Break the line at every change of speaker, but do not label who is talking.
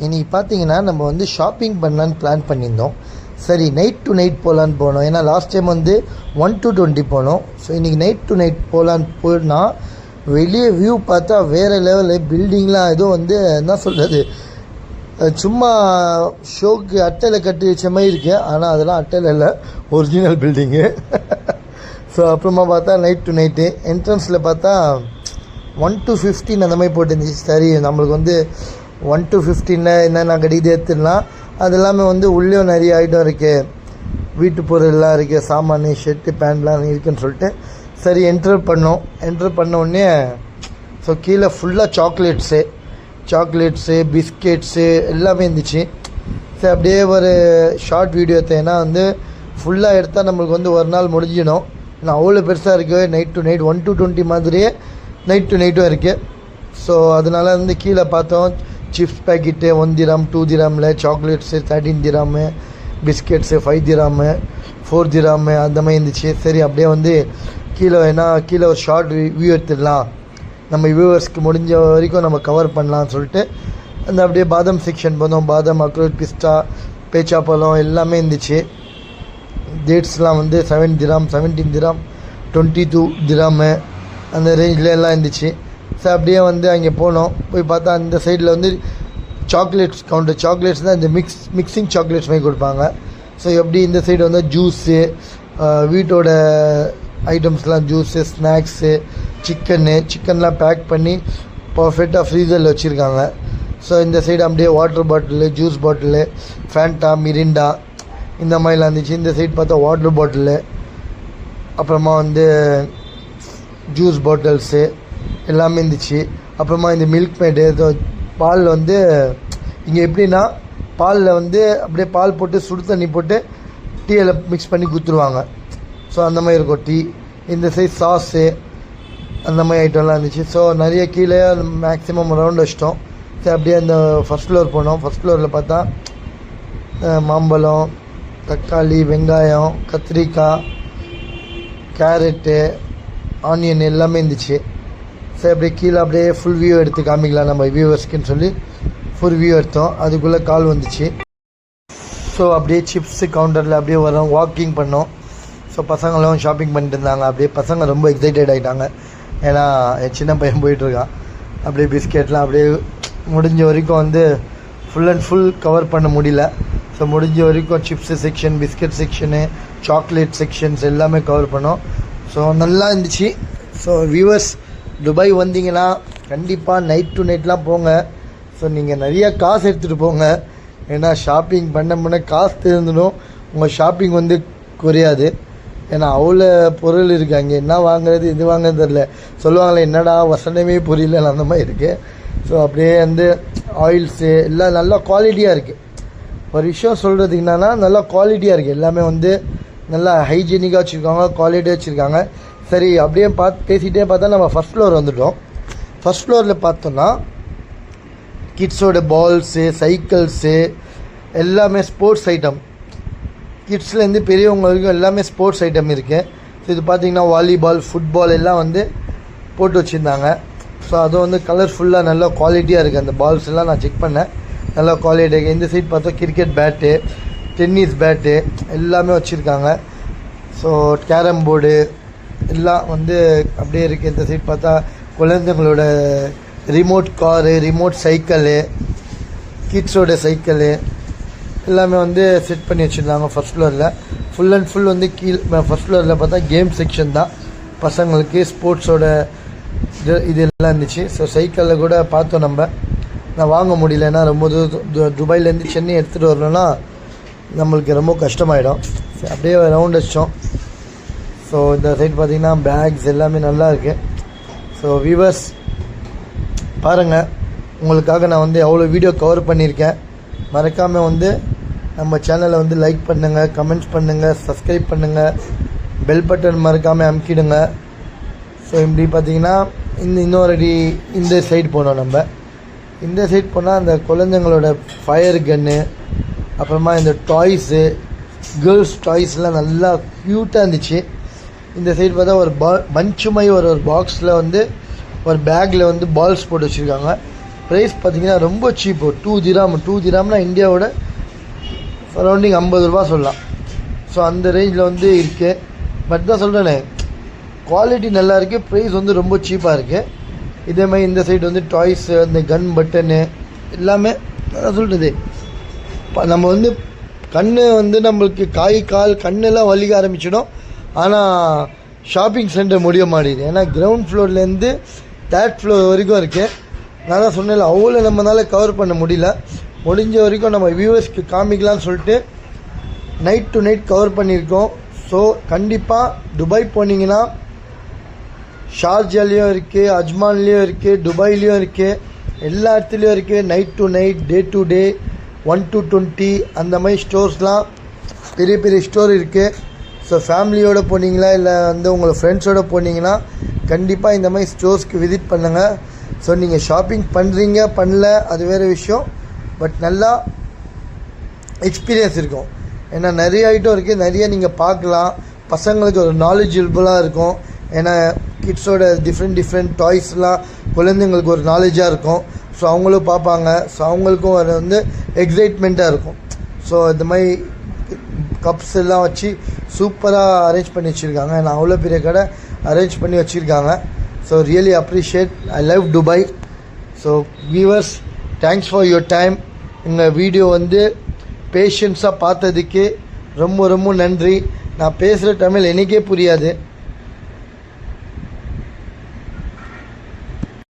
இன்னைக்கு பார்த்தீங்கன்னா நம்ம வந்து ஷாப்பிங் பண்ணலான்னு பிளான் பண்ணியிருந்தோம். சரி, நைட் டு நைட் போகலான்னு போனோம். ஏன்னா லாஸ்ட் டைம் வந்து 1 to 20 போனோம். ஸோ இன்றைக்கி நைட் டு நைட் போகலான்னு போனால் வெளியே வியூ பார்த்தா வேறு லெவலில் பில்டிங்லாம் எதுவும் வந்து என்ன சொல்கிறது, சும்மா ஷோக்கு அட்டையில் கட்டி வச்ச மாதிரி இருக்கு. ஆனால் அதெல்லாம் அட்டையில் இல்லை, ஒரிஜினல் பில்டிங்கு. ஸோ அப்புறமா பார்த்தா நைட் டு நைட்டு என்ட்ரன்ஸில் பார்த்தா 1 to 15 அந்த மாதிரி போட்டுருந்துச்சு. சரி, நம்மளுக்கு வந்து 1 to 15 என்னென்ன கிடைக்குது எடுத்துடலாம். அது எல்லாமே வந்து உள்ளே நிறைய ஐட்டம் இருக்குது, வீட்டு பொருள்லாம் இருக்குது, சாமான், ஷர்ட்டு, பேண்ட்லாம் இருக்குதுன்னு சொல்லிட்டு சரி என்ட்ரு பண்ண உடனே ஸோ கீழே ஃபுல்லாக சாக்லேட்ஸு பிஸ்கெட்ஸு எல்லாமே இருந்துச்சு. சரி, அப்படியே ஒரு ஷார்ட் வீடியோ எடுத்தேன்னா வந்து ஃபுல்லாக எடுத்தால் நம்மளுக்கு வந்து ஒரு நாள் முடிஞ்சிடும். ஏன்னா அவ்வளோ பெருசாக இருக்குது. நைட் டு நைட் 1 to 20 மாதிரியே நைட் டு நைட்டும் இருக்குது. ஸோ அதனால் வந்து கீழே பார்த்தோம், சிப்ஸ் பேக்கெட்டு 1 dirham 2 dirhamல, chocolates 13 dirham, biscuits 5 dirham 4 dirham அந்த மாதிரி இருந்துச்சு. சரி, அப்படியே வந்து கீழே ஒரு ஷார்ட் வியூ எடுத்துடலாம், நம்ம வியூவர்ஸ்க்கு முடிஞ்ச வரைக்கும் நம்ம கவர் பண்ணலாம்னு சொல்லிட்டு அந்த அப்படியே பாதாம் செக்ஷன் போனோம். பாதாம், அக்ரோட், பிஸ்தா, பேச்சாப்பழம் எல்லாமே இருந்துச்சு. டேட்ஸ்லாம் வந்து 7 dirham 17 dirham 22 dirham அந்த ரேஞ்சில் எல்லாம் இருந்துச்சு. ஸோ அப்படியே வந்து அங்கே போனோம். போய் பார்த்தா அந்த சைடில் வந்து சாக்லேட்ஸ் கவுண்டர். சாக்லேட்ஸ் தான் இந்த மிக்சிங் சாக்லேட்ஸ் மாதிரி கொடுப்பாங்க. ஸோ எப்படி இந்த சைடு வந்து ஜூஸு, வீட்டோட ஐட்டம்ஸ்லாம், ஜூஸு, ஸ்நாக்ஸு, சிக்கன்லாம் பேக் பண்ணி பர்ஃபெக்டாக ஃப்ரீசரில் வச்சுருக்காங்க. ஸோ இந்த சைடு அப்படியே water bottle, juice bottle, Fanta, Mirinda இந்த மாதிரிலாம் இருந்துச்சு. இந்த சைடு பார்த்தா வாட்டர் பாட்டிலு, அப்புறமா வந்து ஜூஸ் பாட்டில்ஸு எல்லாமே இருந்துச்சு. அப்புறமா இந்த மில்க் மேடு, பால் வந்து இங்கே எப்படின்னா பாலில் வந்து அப்படியே பால் போட்டு சுடு தண்ணி போட்டு டீயில் மிக்ஸ் பண்ணி கொடுத்துருவாங்க. ஸோ அந்த மாதிரி இருக்கும் டீ. இந்த சைஸ் சாஸு அந்த மாதிரி ஐட்டம்லாம் இருந்துச்சு. ஸோ நிறைய கீழே மேக்ஸிமம் ரவுண்ட் வச்சிட்டோம். சரி, அப்படியே அந்த ஃபஸ்ட் ஃப்ளோர் போனோம். ஃபஸ்ட் ஃப்ளோரில் பார்த்தா மாம்பழம், தக்காளி, வெங்காயம், கத்திரிக்காய், கேரட்டு, ஆனியன் எல்லாமே இருந்துச்சு. சரி, அப்படியே கீழே அப்படியே ஃபுல் வியூ எடுத்து காமிக்கலாம் நம்ம வியூவர்ஸ்க்குன்னு சொல்லி ஃபுல் வியூ எடுத்தோம். அதுக்குள்ளே கால் வந்துச்சு. ஸோ அப்படியே சிப்ஸு கவுண்டரில் அப்படியே வரோம், வாக்கிங் பண்ணோம். ஸோ பசங்களும் ஷாப்பிங் பண்ணிட்டு இருந்தாங்க. அப்படியே பசங்க ரொம்ப எக்ஸைட்டட் ஆகிட்டாங்க. ஏன்னா என் சின்ன பையன் போயிட்டுருக்கான். அப்படியே பிஸ்கெட்லாம் அப்படியே முடிஞ்ச வரைக்கும் வந்து ஃபுல் அண்ட் ஃபுல் கவர் பண்ண முடியல. ஸோ முடிஞ்ச வரைக்கும் chips section, biscuit section, chocolate sections எல்லாமே கவர் பண்ணோம். ஸோ நல்லா இருந்துச்சு. ஸோ வியூவர்ஸ், துபாய் வந்தீங்கன்னா கண்டிப்பாக நைட் டு நைட்லாம் போங்க. ஸோ நீங்கள் நிறையா காசு எடுத்துகிட்டு போங்க. ஏன்னா ஷாப்பிங் பண்ண காசு தெரிஞ்சிடும், உங்கள் ஷாப்பிங் வந்து குறையாது. ஏன்னா அவ்வளோ பொருள் இருக்குது அங்கே. என்ன வாங்குறது, இது வாங்குறது தெரில. சொல்லுவாங்களே, என்னடா வசனமே புரியல, அந்த மாதிரி இருக்குது. ஸோ அப்படியே வந்து ஆயில்ஸு எல்லாம் நல்லா குவாலிட்டியாக இருக்குது. ஒரு விஷயம் சொல்கிறதுக்கு என்னன்னா, நல்லா குவாலிட்டியாக இருக்குது. எல்லாமே வந்து நல்லா ஹைஜீனிக்காக வச்சுருக்காங்க, குவாலிட்டியாக வச்சுருக்காங்க. சரி, அப்படியே பேசிகிட்டே பார்த்தா நம்ம ஃபஸ்ட் ஃப்ளோர் வந்துவிட்டோம். ஃபஸ்ட் ஃப்ளோரில் பார்த்தோன்னா கிட்ஸோட பால்ஸு, சைக்கிள்ஸு எல்லாமே ஸ்போர்ட்ஸ் ஐட்டம், கிட்ஸ்லேருந்து பெரியவங்க வரைக்கும் எல்லாமே ஸ்போர்ட்ஸ் ஐட்டம் இருக்குது. ஸோ இது பார்த்திங்கன்னா வாலிபால், ஃபுட்பால் எல்லாம் வந்து போட்டு வச்சுருந்தாங்க. ஸோ அது வந்து கலர்ஃபுல்லாக நல்லா குவாலிட்டியாக இருக்குது. அந்த பால்ஸ் எல்லாம் நான் செக் பண்ணேன், நல்லா குவாலிட்டியாக இருக்குது. இந்த சைட் பார்த்தா கிரிக்கெட் பேட்டு, டென்னிஸ் பேட்டு எல்லாமே வச்சுருக்காங்க. ஸோ கேரம் போர்டு எல்லாம் வந்து அப்படியே இருக்குது. இந்த சைட் பார்த்தா குழந்தைங்களோட ரிமோட் காரு, ரிமோட் சைக்கிளு, கிட்ஸோட சைக்கிளு எல்லாமே வந்து செட் பண்ணி வச்சுருந்தாங்க ஃபஸ்ட் ஃப்ளோரில். ஃபுல் அண்ட் ஃபுல் வந்து ஃபஸ்ட் ஃப்ளோரில் பார்த்தா கேம் செக்ஷன் தான் பசங்களுக்கு, ஸ்போர்ட்ஸோட இது எல்லாம் இருந்துச்சு. ஸோ சைக்கிளில் கூட பார்த்தோம் நம்ம. நான் வாங்க முடியல, ஏன்னா ரொம்ப துபாயிலேருந்து சென்னை எடுத்துகிட்டு வரணும்னா நம்மளுக்கு ரொம்ப கஷ்டமாயிடும். அப்படியே ரவுண்ட் அடித்தோம். ஸோ இந்த சைட் பார்த்திங்கன்னா பேக்ஸ் எல்லாமே நல்லா இருக்குது. ஸோ வியூவர்ஸ் பாருங்கள், உங்களுக்காக நான் வந்து அவ்வளோ வீடியோ கவர் பண்ணியிருக்கேன். மறக்காமல் வந்து நம்ம சேனலை வந்து லைக் பண்ணுங்கள், கமெண்ட்ஸ் பண்ணுங்கள், சப்ஸ்கிரைப் பண்ணுங்கள், பெல் பட்டன் மறக்காமல் அமுக்கிடுங்க. ஸோ இப்படி பார்த்திங்கன்னா இந்த சைடு போனோம். நம்ம இந்த சைடு போனால் அந்த குழந்தைங்களோட ஃபயர் கன்னு, அப்புறமா இந்த டாய்ஸு, கேர்ள்ஸ் டாய்ஸ்லாம் நல்லா க்யூட்டாக இருந்துச்சு. இந்த சைடு பார்த்தா ஒரு பஞ்சுமாய் ஒரு பாக்ஸில் வந்து ஒரு பேக்கில் வந்து பால்ஸ் போட்டு வச்சுருக்காங்க. ப்ரைஸ் பார்த்தீங்கன்னா ரொம்ப சீப்பு. 2 திராம்னா இந்தியாவோட சரௌண்டிங் 50 ரூபா சொல்லலாம். ஸோ அந்த ரேஞ்சில் வந்து இருக்குது. பட் தான் சொல்கிறேனே, குவாலிட்டி நல்லா இருக்குது, ப்ரைஸ் வந்து ரொம்ப சீப்பாக இருக்குது. இதேமாதிரி இந்த சைடு வந்து டாய்ஸு, அந்த கன் பட்டனு எல்லாமே நான் சொல்கிறது. நம்ம வந்து கண் வந்து நம்மளுக்கு கால் கண்ணெல்லாம் வலிக்க ஆரம்பிச்சிடும். ஆனால் ஷாப்பிங் சென்டர் முடிய மாட்டேங்குது. ஏன்னா கிரவுண்ட் ஃப்ளோர்லேருந்து 3rd ஃப்ளோர் வரைக்கும் இருக்குது. நான் தான் சொன்னேன், அவ்வளோ நம்மளால் கவர் பண்ண முடியல. முடிஞ்ச வரைக்கும் நம்ம வியூவர்ஸ்க்கு காமிக்கலாம்னு சொல்லிட்டு நைட் டு நைட் கவர் பண்ணியிருக்கோம். ஸோ கண்டிப்பாக துபாய் போனீங்கன்னா ஷார்ஜாலேயும் இருக்குது, அஜ்மான்லேயும் இருக்குது, துபாய்லேயும் இருக்குது, எல்லா இடத்துலையும் இருக்குது. Night to night, day to day, 1 to 20 அந்த மாதிரி ஸ்டோர்ஸ்லாம் பெரிய பெரிய ஸ்டோர் இருக்குது. ஸோ ஃபேமிலியோடு போனீங்களா இல்லை வந்து உங்களை ஃப்ரெண்ட்ஸோடு போனீங்கன்னா கண்டிப்பாக இந்த மாதிரி ஸ்டோர்ஸ்க்கு விசிட் பண்ணுங்கள். ஸோ நீங்கள் ஷாப்பிங் பண்ணுறீங்க பண்ணல அது வேறு விஷயம். பட் நல்லா எக்ஸ்பீரியன்ஸ் இருக்கும். ஏன்னா நிறைய ஐட்டம் இருக்குது, நிறைய நீங்கள் பார்க்கலாம். பசங்களுக்கு ஒரு நாலேஜபிளாக இருக்கும். ஏன்னா கிட்ஸோட டிஃப்ரெண்ட் டாய்ஸ்லாம் குழந்தைங்களுக்கு ஒரு நாலேஜாக இருக்கும். ஸோ அவங்களும் பார்ப்பாங்க. ஸோ அவங்களுக்கும் அது வந்து எக்ஸைட்மெண்ட்டாக இருக்கும். ஸோ இந்த மாதிரி கப்ஸ் எல்லாம் வச்சு சூப்பராக அரேஞ்ச் பண்ணி வச்சுருக்காங்க. நான் அவ்வளோ பெரிய கடை அரேஞ்ச் பண்ணி வச்சுருக்காங்க. So really appreciate. I love Dubai. So viewers, thanks for your time. எங்கள் வீடியோ வந்து பேஷன்ஸாக பார்த்ததுக்கு ரொம்ப ரொம்ப நன்றி. நான் பேசுகிற தமிழ் எனக்கே புரியாது.